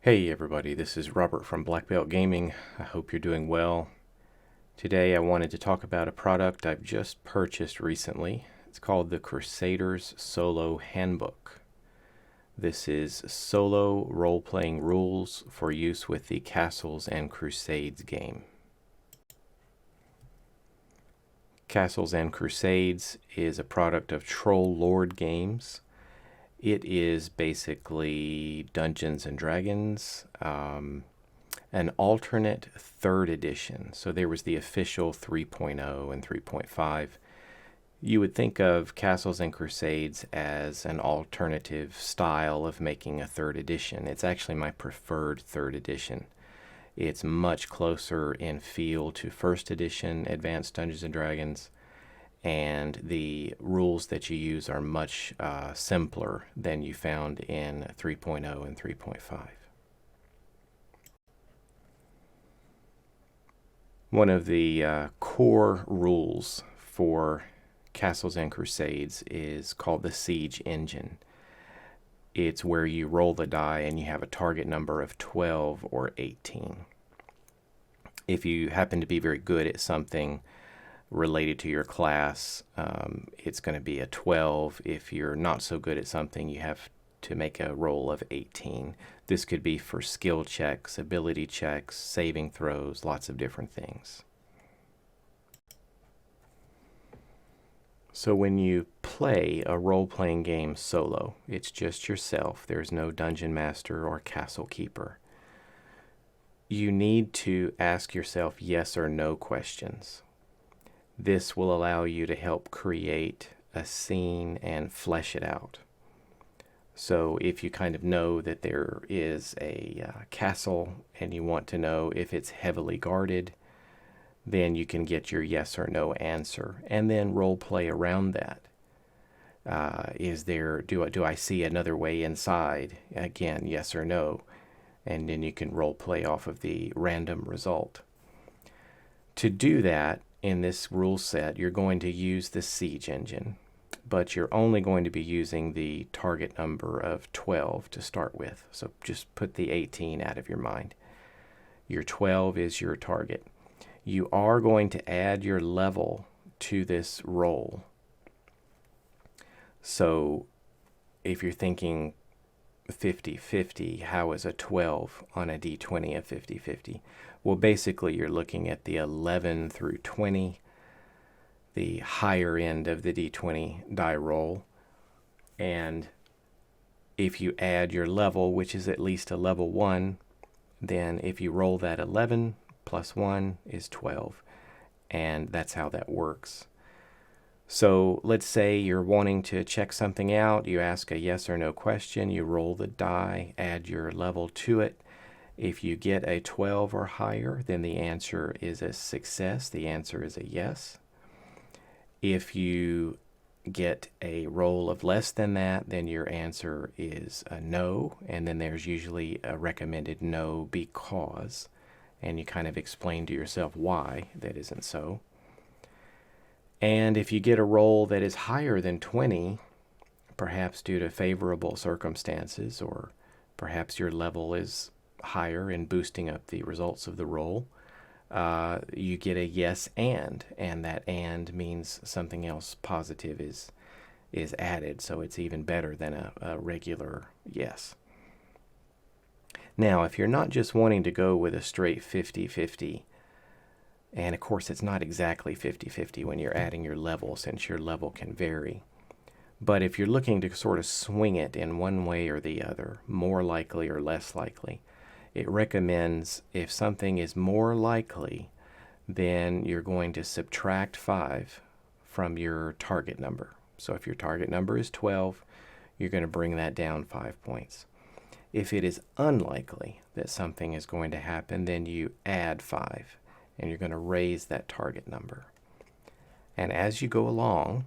Hey everybody, this is Robert from Black Belt Gaming. I hope you're doing well. Today I wanted to talk about a product I've just purchased recently. It's called the Crusaders Solo Handbook. This is solo role-playing rules for use with the Castles and Crusades game. Castles and Crusades is a product of Troll Lord Games. It is basically Dungeons and Dragons, an alternate third edition. So there was the official 3.0 and 3.5. You would think of Castles and Crusades as an alternative style of making a third edition. It's actually my preferred third edition. It's much closer in feel to first edition Advanced Dungeons and Dragons, and the rules that you use are much simpler than you found in 3.0 and 3.5. One of the core rules for Castles and Crusades is called the Siege Engine. It's where you roll the die and you have a target number of 12 or 18. If you happen to be very good at something related to your class, it's going to be a 12. If you're not so good at something, you have to make a roll of 18. This could be for skill checks, ability checks, saving throws, lots of different things. So when you play a role-playing game solo, it's just yourself. There's no dungeon master or castle keeper. You need to ask yourself yes or no questions. This will allow you to help create a scene and flesh it out. So if you kind of know that there is a castle and you want to know if it's heavily guarded, then you can get your yes or no answer and then role play around that. Do I see another way inside? Again, yes or no. And then you can role play off of the random result. To do that, in this rule set, you're going to use the Siege Engine, but you're only going to be using the target number of 12 to start with. So just put the 18 out of your mind. Your 12 is your target. You are going to add your level to this roll. So if you're thinking 50-50, how is a 12 on a d20 of 50-50? Well, basically you're looking at the 11 through 20, the higher end of the d20 die roll, and if you add your level, which is at least a level 1, then if you roll that 11 plus 1 is 12, and that's how that works. So let's say you're wanting to check something out. You ask a yes or no question. You roll the die, add your level to it. If you get a 12 or higher, then the answer is a success. The answer is a yes. If you get a roll of less than that, then your answer is a no. And then there's usually a recommended no because. And you kind of explain to yourself why that isn't so. And if you get a roll that is higher than 20, perhaps due to favorable circumstances, or perhaps your level is higher in boosting up the results of the roll, you get a yes and that and means something else positive is added, so it's even better than a regular yes. Now, if you're not just wanting to go with a straight 50-50, and of course it's not exactly 50-50 when you're adding your level, since your level can vary. But if you're looking to sort of swing it in one way or the other, more likely or less likely, it recommends if something is more likely, then you're going to subtract 5 from your target number. So if your target number is 12, you're going to bring that down 5 points. If it is unlikely that something is going to happen, then you add 5. And you're going to raise that target number. And as you go along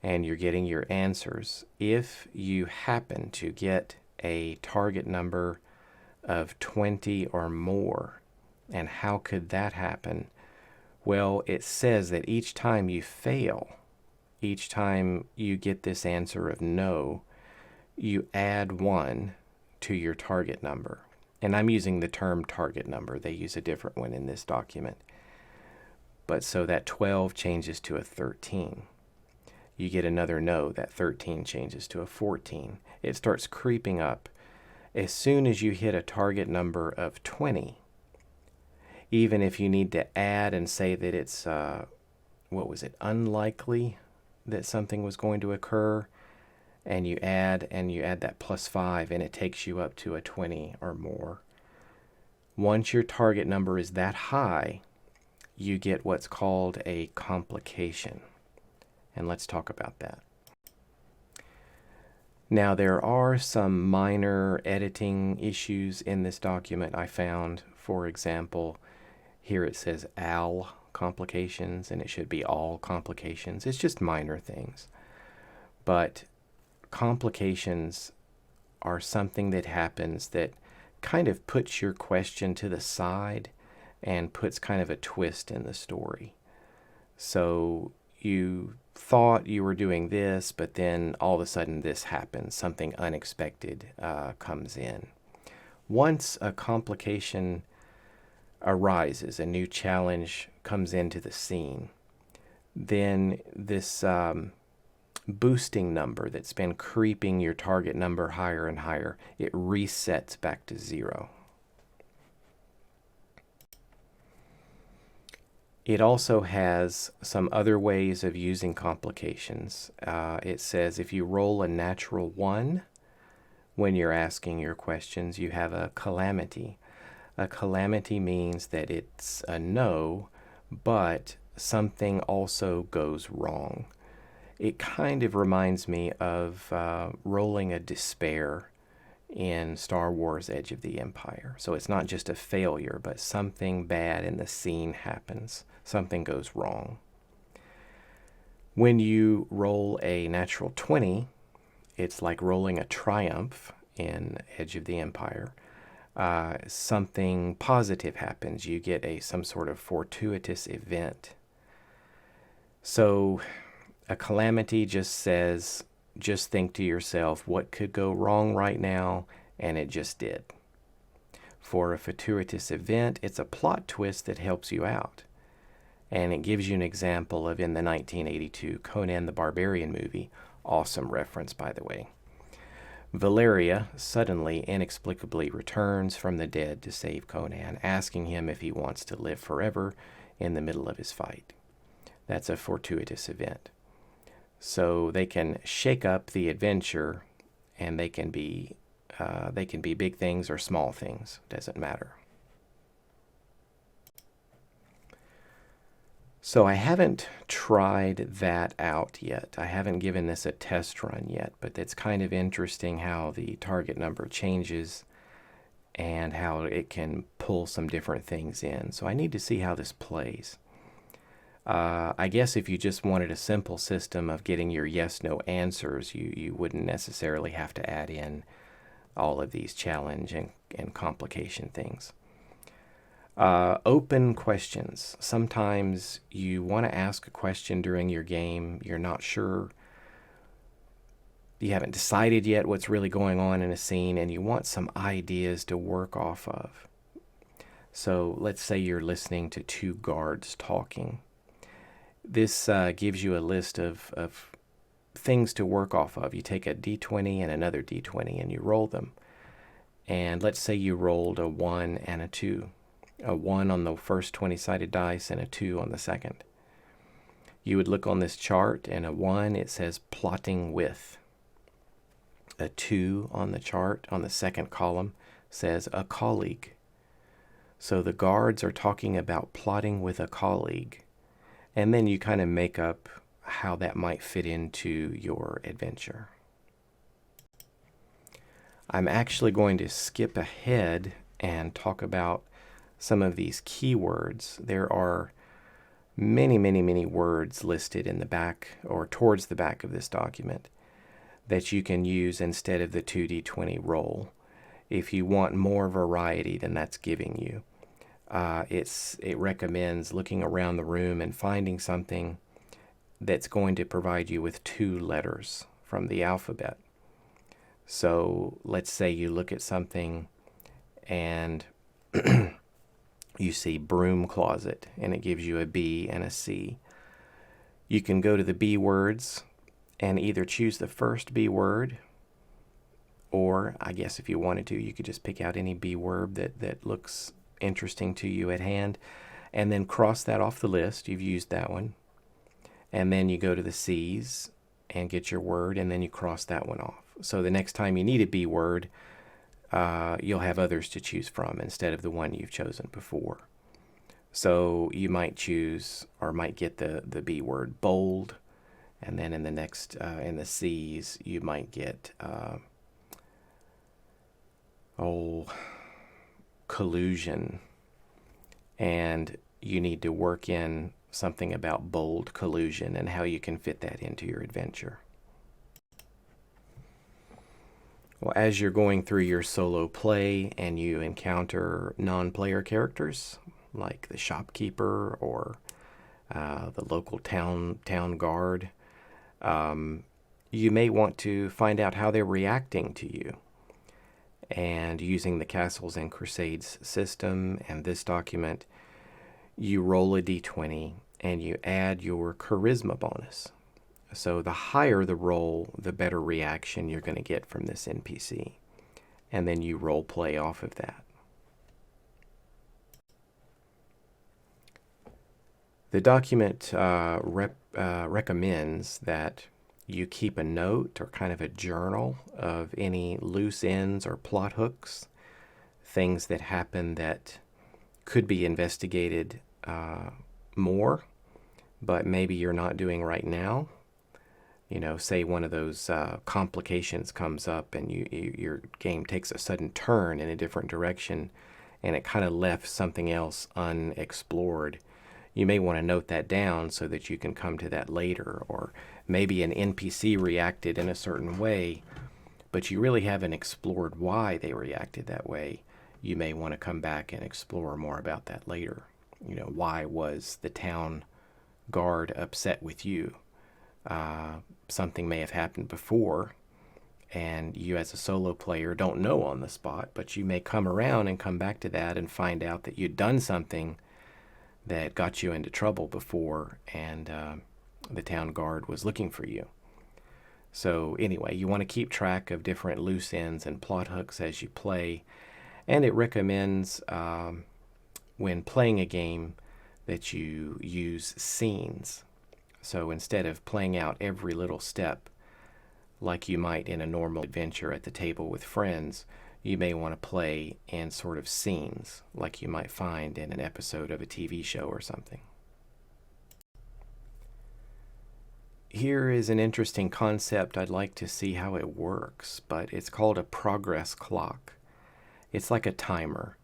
and you're getting your answers, if you happen to get a target number of 20 or more, and how could that happen? Well, it says that each time you fail, each time you get this answer of no, you add 1 to your target number. And I'm using the term target number. They use a different one in this document. But so that 12 changes to a 13. You get another no, that 13 changes to a 14. It starts creeping up. As soon as you hit a target number of 20, even if you need to add and say that it's, unlikely that something was going to occur, and you add that +5, and it takes you up to a 20 or more. Once your target number is that high, you get what's called a complication. And let's talk about that. Now, there are some minor editing issues in this document I found. For example, here it says AL complications, and it should be all complications. It's just minor things. But complications are something that happens that kind of puts your question to the side and puts kind of a twist in the story. So you thought you were doing this, but then all of a sudden this happens. Something unexpected comes in. Once a complication arises, a new challenge comes into the scene, then this boosting number that's been creeping your target number higher and higher, it resets back to 0. It also has some other ways of using complications. It says if you roll a natural 1 when you're asking your questions, you have a calamity. A calamity means that it's a no, but something also goes wrong. It kind of reminds me of rolling a despair in Star Wars Edge of the Empire. So it's not just a failure, but something bad in the scene happens. Something goes wrong. When you roll a natural 20, it's like rolling a triumph in Edge of the Empire. Something positive happens. You get some sort of fortuitous event. So a calamity just says, just think to yourself, what could go wrong right now? And it just did. For a fortuitous event, it's a plot twist that helps you out. And it gives you an example of in the 1982 Conan the Barbarian movie. Awesome reference, by the way. Valeria suddenly, inexplicably returns from the dead to save Conan, asking him if he wants to live forever in the middle of his fight. That's a fortuitous event. So they can shake up the adventure, and they can be big things or small things. Doesn't matter. So I haven't tried that out yet. I haven't given this a test run yet, but it's kind of interesting how the target number changes and how it can pull some different things in. So I need to see how this plays. I guess if you just wanted a simple system of getting your yes-no answers, you wouldn't necessarily have to add in all of these challenge and complication things. Open questions. Sometimes you want to ask a question during your game. You're not sure. You haven't decided yet what's really going on in a scene, and you want some ideas to work off of. So let's say you're listening to two guards talking. This gives you a list of things to work off of. You take a d20 and another d20 and you roll them. And let's say you rolled a 1 and a 2. A 1 on the first 20-sided dice and a 2 on the second. You would look on this chart, and a 1, it says plotting with. A 2 on the chart, on the second column, says a colleague. So the guards are talking about plotting with a colleague. And then you kind of make up how that might fit into your adventure. I'm actually going to skip ahead and talk about some of these keywords. There are many, many, many words listed in the back or towards the back of this document that you can use instead of the 2d20 roll. If you want more variety than that's giving you. It recommends looking around the room and finding something that's going to provide you with 2 letters from the alphabet. So let's say you look at something and you see broom closet and it gives you a B and a C. You can go to the B words and either choose the first B word, or I guess if you wanted to, you could just pick out any B word that looks interesting to you at hand, and then cross that off the list. You've used that one. And then you go to the C's and get your word, and then you cross that one off. So the next time you need a B word, you'll have others to choose from instead of the one you've chosen before. So you might choose or might get the B word bold, and then in the next, in the C's, you might get, collusion. And you need to work in something about bold collusion and how you can fit that into your adventure. Well, as you're going through your solo play and you encounter non-player characters like the shopkeeper or the local town guard, you may want to find out how they're reacting to you. And using the Castles and Crusades system and this document, you roll a d20 and you add your charisma bonus. So the higher the roll, the better reaction you're going to get from this NPC. And then you role play off of that. The document recommends that you keep a note or kind of a journal of any loose ends or plot hooks, things that happen that could be investigated more, but maybe you're not doing right now. You know, say one of those complications comes up and your game takes a sudden turn in a different direction and it kind of left something else unexplored. You may want to note that down so that you can come to that later. Or maybe an NPC reacted in a certain way, but you really haven't explored why they reacted that way. You may want to come back and explore more about that later. You know, why was the town guard upset with you? Something may have happened before, and you as a solo player don't know on the spot, but you may come around and come back to that and find out that you'd done something that got you into trouble before, and the town guard was looking for you. So anyway, you want to keep track of different loose ends and plot hooks as you play, and it recommends when playing a game that you use scenes. So instead of playing out every little step like you might in a normal adventure at the table with friends, you may want to play in sort of scenes like you might find in an episode of a TV show or something. Here is an interesting concept. I'd like to see how it works, but it's called a progress clock. It's like a timer.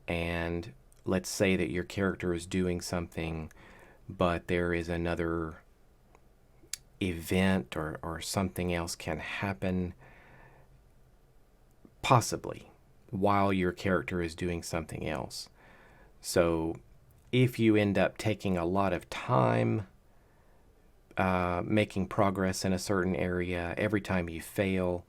And let's say that your character is doing something, but there is another event or something else can happen possibly while your character is doing something else. So if you end up taking a lot of time making progress in a certain area, every time you fail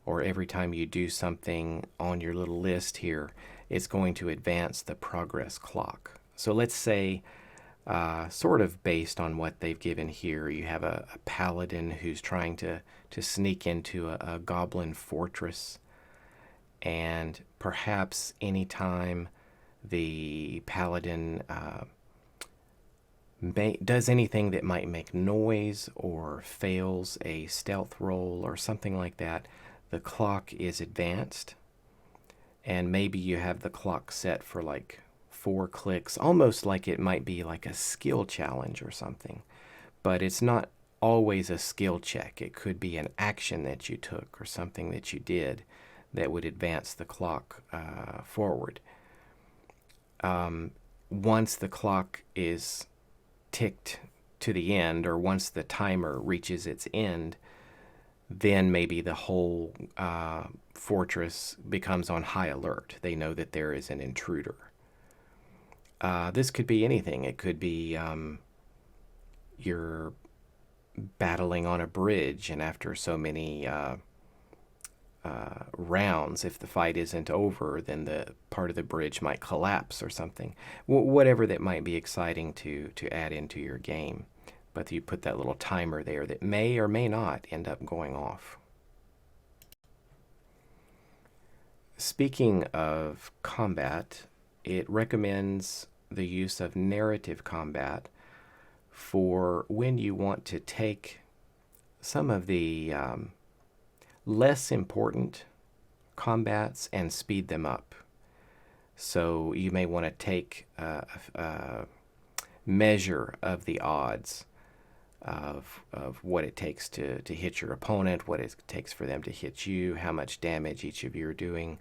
or every time you do something on your little list here, it's going to advance the progress clock. So let's say, sort of based on what they've given here, you have a paladin who's trying to sneak into a goblin fortress, and perhaps anytime the paladin does anything that might make noise or fails a stealth roll or something like that, the clock is advanced. And maybe you have the clock set for like 4 clicks, almost like it might be like a skill challenge or something. But it's not always a skill check. It could be an action that you took or something that you did that would advance the clock forward. Once the clock is ticked to the end, or once the timer reaches its end, then maybe the whole fortress becomes on high alert. They know that there is an intruder. This could be anything. It could be you're battling on a bridge, and after so many rounds. If the fight isn't over, then the part of the bridge might collapse or something. Whatever that might be exciting to add into your game. But you put that little timer there that may or may not end up going off. Speaking of combat, it recommends the use of narrative combat for when you want to take some of the less important combats and speed them up. So you may want to take a measure of the odds of what it takes to hit your opponent, what it takes for them to hit you, how much damage each of you are doing.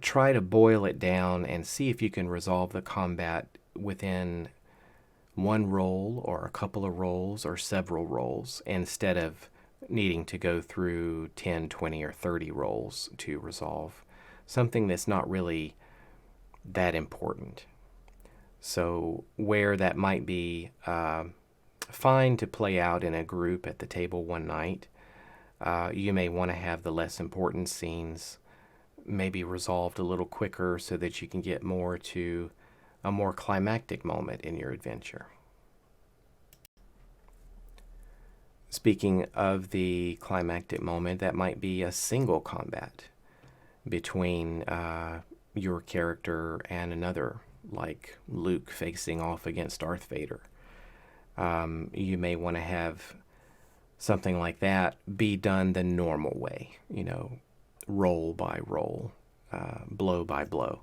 Try to boil it down and see if you can resolve the combat within one roll or a couple of rolls or several rolls instead of needing to go through 10, 20, or 30 rolls to resolve something that's not really that important. So where that might be fine to play out in a group at the table one night, you may want to have the less important scenes maybe resolved a little quicker so that you can get more to a more climactic moment in your adventure. Speaking of the climactic moment, that might be a single combat between your character and another, like Luke facing off against Darth Vader. You may want to have something like that be done the normal way, roll by roll, blow by blow.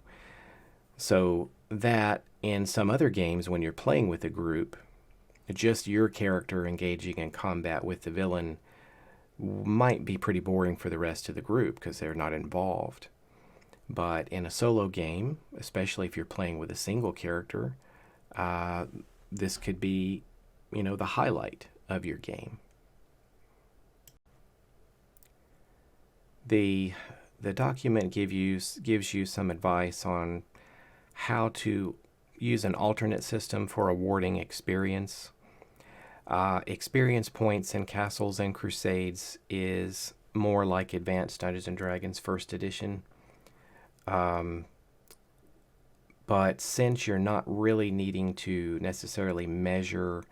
So that in some other games, when you're playing with a group, just your character engaging in combat with the villain might be pretty boring for the rest of the group because they're not involved. But in a solo game, especially if you're playing with a single character, this could be, the highlight of your game. The document gives you some advice on how to use an alternate system for awarding experience. Experience points in Castles and Crusades is more like Advanced Dungeons & Dragons First Edition. But since you're not really needing to necessarily measure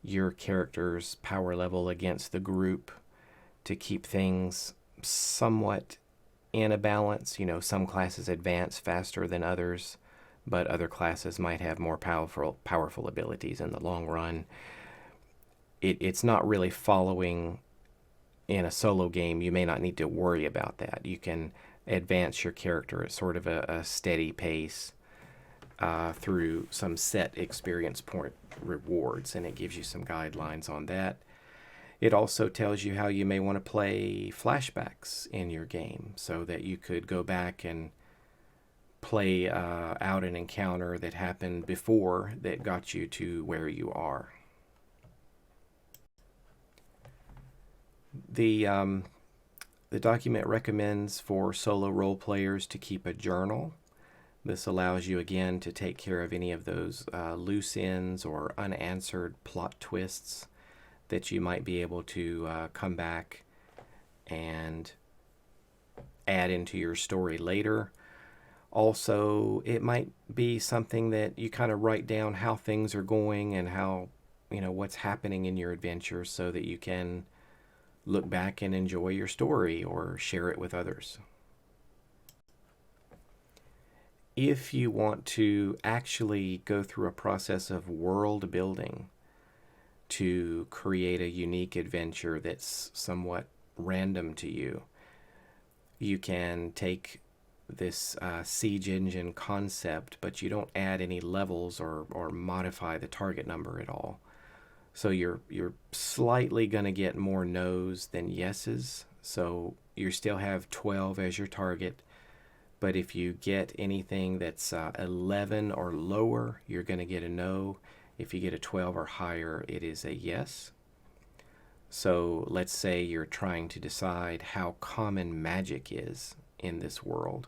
your character's power level against the group to keep things somewhat in a balance, some classes advance faster than others, but other classes might have more powerful abilities in the long run. It's not really following in a solo game. You may not need to worry about that. You can advance your character at sort of a steady pace through some set experience point rewards, and it gives you some guidelines on that. It also tells you how you may want to play flashbacks in your game so that you could go back and play out an encounter that happened before that got you to where you are. The document recommends for solo role players to keep a journal. This allows you, again, to take care of any of those loose ends or unanswered plot twists that you might be able to come back and add into your story later. Also, it might be something that you kind of write down how things are going and how, what's happening in your adventure so that you can look back and enjoy your story or share it with others. If you want to actually go through a process of world building to create a unique adventure that's somewhat random to you, you can take this siege engine concept, but you don't add any levels or modify the target number at all. So you're slightly going to get more no's than yeses. So you still have 12 as your target. But if you get anything that's 11 or lower, you're going to get a no. If you get a 12 or higher, it is a yes. So let's say you're trying to decide how common magic is in this world.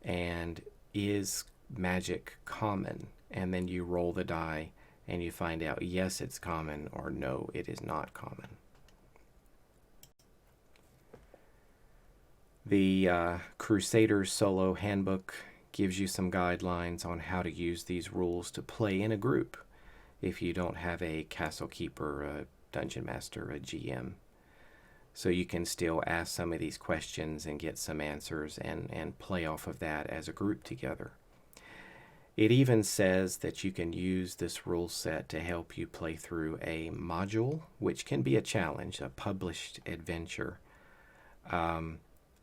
And is magic common? And then you roll the die and you find out, yes, it's common, or no, it is not common. The Crusaders solo handbook gives you some guidelines on how to use these rules to play in a group if you don't have a castle keeper, a dungeon master, a GM. So you can still ask some of these questions and get some answers and play off of that as a group together. It even says that you can use this rule set to help you play through a module, which can be a challenge, a published adventure.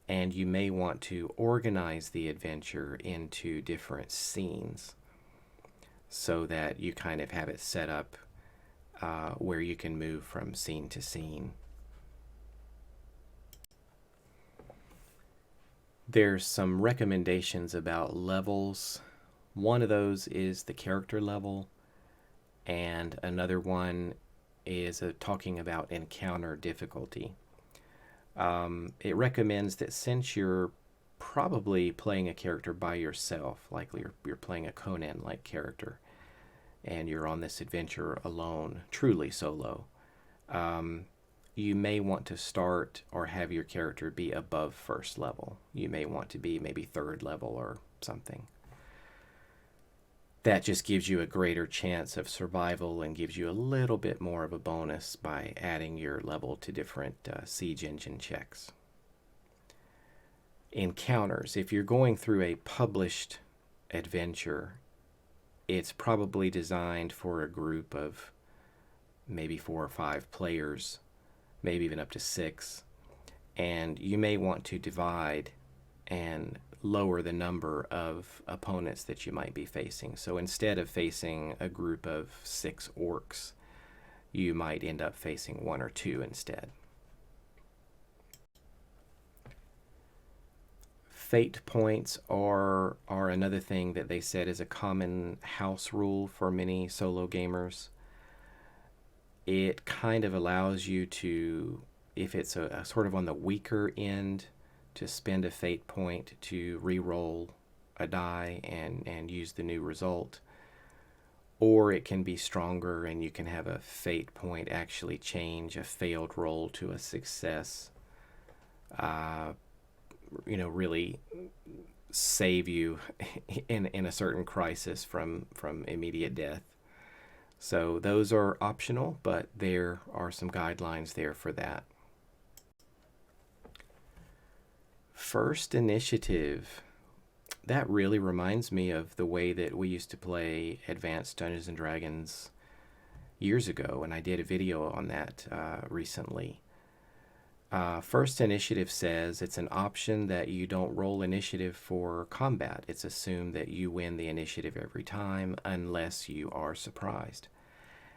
And you may want to organize the adventure into different scenes so that you kind of have it set up where you can move from scene to scene. There's some recommendations about levels. One of those is the character level, and another one is talking about encounter difficulty. It recommends that since you're probably playing a character by yourself, like you're playing a Conan-like character, and you're on this adventure alone, truly solo, you may want to start or have your character be above first level. You may want to be maybe third level or something. That just gives you a greater chance of survival and gives you a little bit more of a bonus by adding your level to different siege engine checks. Encounters. If you're going through a published adventure, it's probably designed for a group of maybe 4 or 5 players, maybe even up to 6. And you may want to divide and lower the number of opponents that you might be facing. So instead of facing a group of 6 orcs, you might end up facing 1 or 2 instead. Fate points are another thing that they said is a common house rule for many solo gamers. It kind of allows you to, if it's a sort of on the weaker end, to spend a fate point to re-roll a die and use the new result. Or it can be stronger and you can have a fate point actually change a failed roll to a success. Really save you in a certain crisis from immediate death. So those are optional, but there are some guidelines there for that. First initiative. That really reminds me of the way that we used to play Advanced Dungeons and Dragons years ago, and I did a video on that recently. First initiative says it's an option that you don't roll initiative for combat. It's assumed that you win the initiative every time unless you are surprised.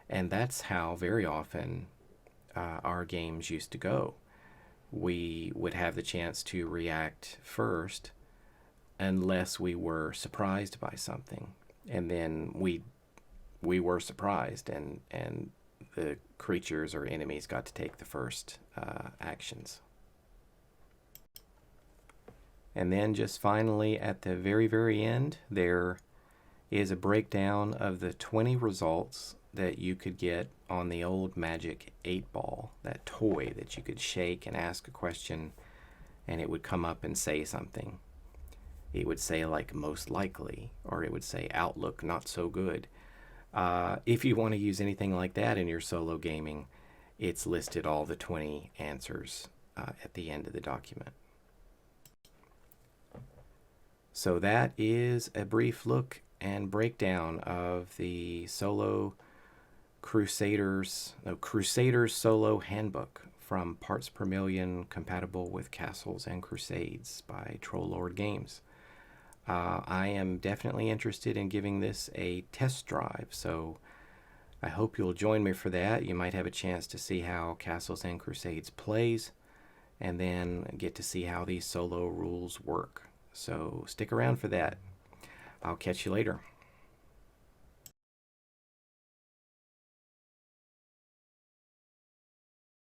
And that's how very often our games used to go. We would have the chance to react first unless we were surprised by something. And then we were surprised, and the creatures or enemies got to take the first actions. And then just finally at the very, very end, there is a breakdown of the 20 results that you could get on the old Magic 8-ball, that toy that you could shake and ask a question and it would come up and say something. It would say like most likely, or it would say outlook not so good. If you want to use anything like that in your solo gaming, it's listed all the 20 answers at the end of the document. So that is a brief look and breakdown of the Crusaders Solo Handbook from Parts Per Million, compatible with Castles and Crusades by Troll Games. I am definitely interested in giving this a test drive, so I hope you'll join me for that. You might have a chance to see how Castles and Crusades plays, and then get to see how these solo rules work. So stick around for that. I'll catch you later.